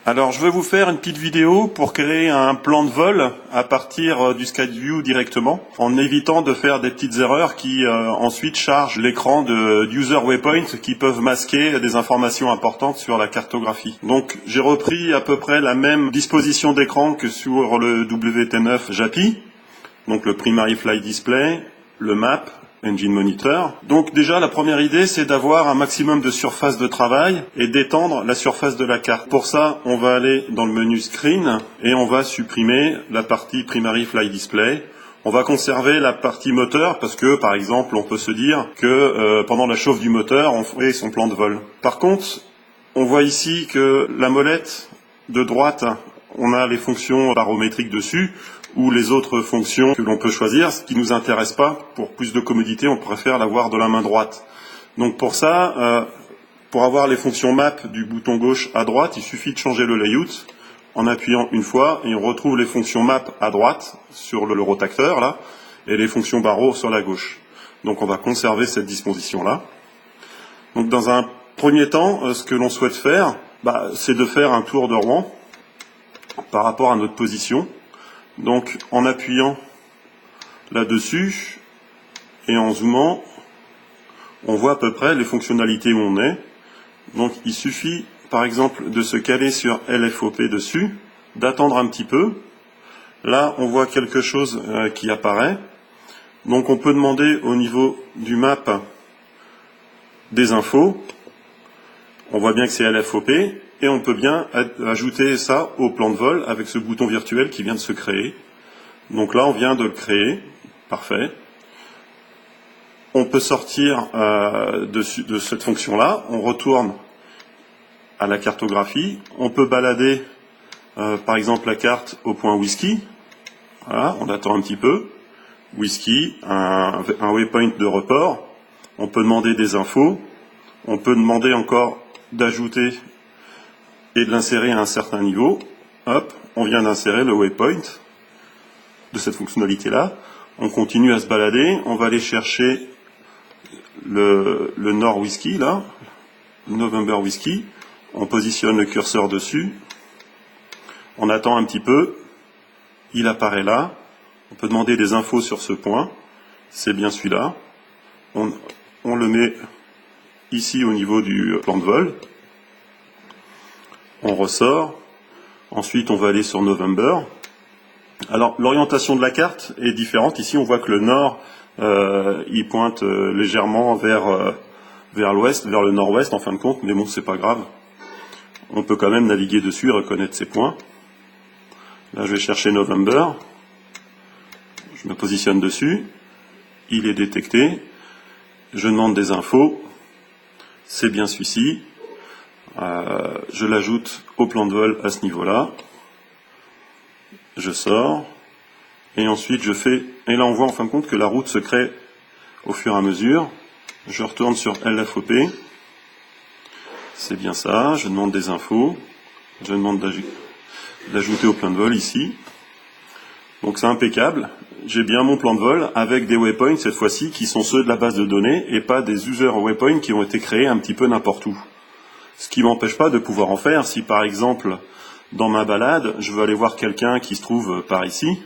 Alors je vais vous faire une petite vidéo pour créer un plan de vol à partir du SkyView directement, en évitant de faire des petites erreurs qui ensuite chargent l'écran de user waypoints qui peuvent masquer des informations importantes sur la cartographie. Donc j'ai repris à peu près la même disposition d'écran que sur le WT9 JAPI, donc le Primary Flight Display, le Map, Engine Monitor. Donc déjà la première idée c'est d'avoir un maximum de surface de travail et d'étendre la surface de la carte. Pour ça on va aller dans le menu Screen et on va supprimer la partie Primary Flight Display. On va conserver la partie moteur parce que par exemple on peut se dire que pendant la chauffe du moteur on ferait son plan de vol. Par contre on voit ici que la molette de droite on a les fonctions barométriques dessus ou les autres fonctions que l'on peut choisir. Ce qui ne nous intéresse pas, pour plus de commodité, on préfère l'avoir de la main droite. Donc pour ça, pour avoir les fonctions map du bouton gauche à droite, il suffit de changer le layout en appuyant une fois et on retrouve les fonctions map à droite sur le rotacteur là et les fonctions barreaux sur la gauche. Donc on va conserver cette disposition là. Donc dans un premier temps, ce que l'on souhaite faire, c'est de faire un tour de Rouen par rapport à notre position. Donc en appuyant là-dessus et en zoomant, on voit à peu près les fonctionnalités où on est. Donc il suffit par exemple de se caler sur LFOP dessus, d'attendre un petit peu. Là on voit quelque chose qui apparaît. Donc on peut demander au niveau du map des infos. On voit bien que c'est LFOP. Et on peut bien ajouter ça au plan de vol avec ce bouton virtuel qui vient de se créer. Donc là, on vient de le créer. Parfait. On peut sortir de cette fonction-là. On retourne à la cartographie. On peut balader, par exemple, la carte au point whisky. Voilà, on attend un petit peu. Whisky, un waypoint de report. On peut demander des infos. On peut demander encore d'ajouter et de l'insérer à un certain niveau. Hop, on vient d'insérer le waypoint de cette fonctionnalité-là. On continue à se balader. On va aller chercher le Nord Whisky, là, November Whisky. On positionne le curseur dessus. On attend un petit peu. Il apparaît là. On peut demander des infos sur ce point. C'est bien celui-là. On le met ici au niveau du plan de vol. On ressort, ensuite on va aller sur November. Alors l'orientation de la carte est différente. Ici on voit que le nord il pointe légèrement vers l'ouest, vers le nord-ouest en fin de compte, mais bon c'est pas grave. On peut quand même naviguer dessus et reconnaître ces points. Là je vais chercher November, je me positionne dessus, il est détecté, je demande des infos, c'est bien celui-ci. Je l'ajoute au plan de vol à ce niveau-là. Je sors. Et ensuite je fais... Et là on voit en fin de compte que la route se crée au fur et à mesure. Je retourne sur LFOP. C'est bien ça. Je demande des infos. Je demande d'ajouter au plan de vol ici. Donc c'est impeccable. J'ai bien mon plan de vol avec des waypoints cette fois-ci qui sont ceux de la base de données et pas des user waypoints qui ont été créés un petit peu n'importe où. Ce qui ne m'empêche pas de pouvoir en faire. Si par exemple, dans ma balade, je veux aller voir quelqu'un qui se trouve par ici,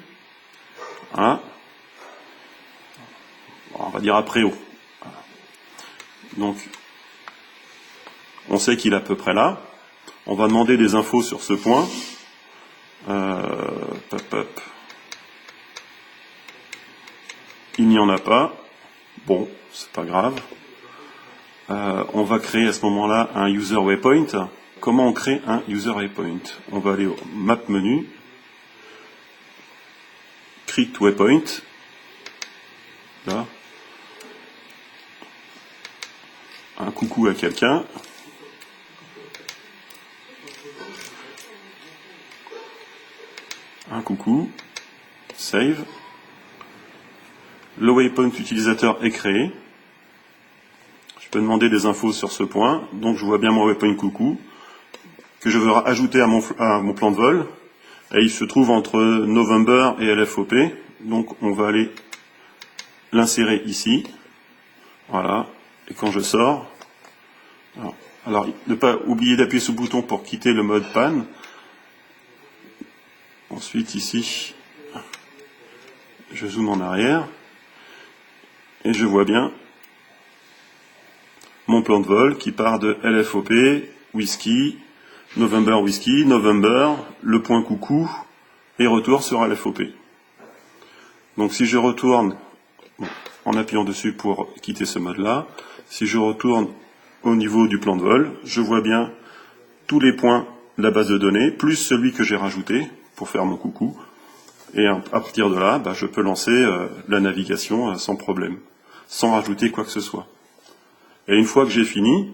hein, on va dire à Préau. Donc, on sait qu'il est à peu près là. On va demander des infos sur ce point. Il n'y en a pas. Bon, c'est pas grave. On va créer à ce moment-là un user waypoint. Comment on crée un user waypoint? On va aller au map menu, create waypoint, là, un coucou à quelqu'un, un coucou, save, le waypoint utilisateur est créé. Je peux demander des infos sur ce point, donc je vois bien mon waypoint coucou, que je veux ajouter à mon plan de vol, et il se trouve entre November et LFOP, donc on va aller l'insérer ici, voilà, et quand je sors, alors, Alors, ne pas oublier d'appuyer sur le bouton pour quitter le mode panne. Ensuite, ici, je zoome en arrière et je vois bien mon plan de vol qui part de LFOP, Whisky, November Whisky, November, le point coucou et retour sur LFOP. Donc si je retourne en appuyant dessus pour quitter ce mode-là, si je retourne au niveau du plan de vol, je vois bien tous les points de la base de données, plus celui que j'ai rajouté pour faire mon coucou. Et à partir de là, je peux lancer la navigation sans problème, sans rajouter quoi que ce soit. Et une fois que j'ai fini,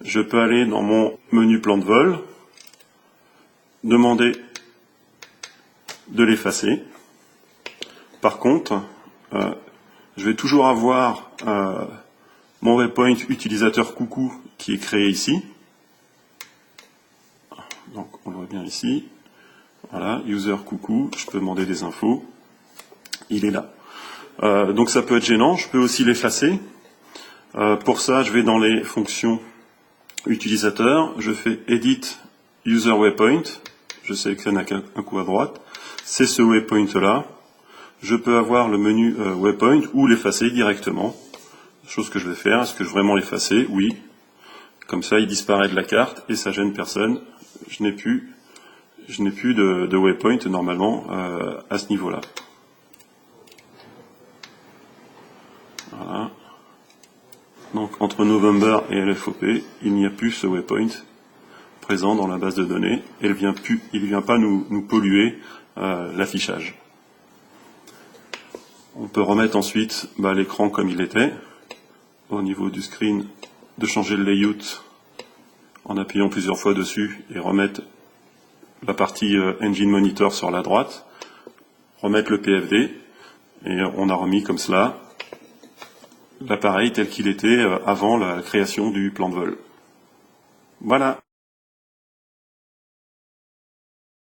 je peux aller dans mon menu plan de vol, demander de l'effacer. Par contre, je vais toujours avoir mon waypoint utilisateur coucou qui est créé ici. Donc on le voit bien ici. Voilà, user coucou, je peux demander des infos. Il est là. Donc ça peut être gênant, je peux aussi l'effacer. Pour ça, je vais dans les fonctions utilisateurs, je fais Edit User Waypoint, je sélectionne un coup à droite, c'est ce waypoint là. Je peux avoir le menu waypoint ou l'effacer directement. Chose que je vais faire, est-ce que je vais vraiment l'effacer? Oui. Comme ça, il disparaît de la carte et ça gêne personne. Je n'ai plus de waypoint normalement à ce niveau-là. Voilà. Donc entre November et LFOP, il n'y a plus ce waypoint présent dans la base de données et il ne vient pas nous polluer l'affichage. On peut remettre ensuite l'écran comme il était, au niveau du screen, de changer le layout en appuyant plusieurs fois dessus et remettre la partie Engine Monitor sur la droite, remettre le PFD, et on a remis comme cela l'appareil tel qu'il était avant la création du plan de vol. Voilà.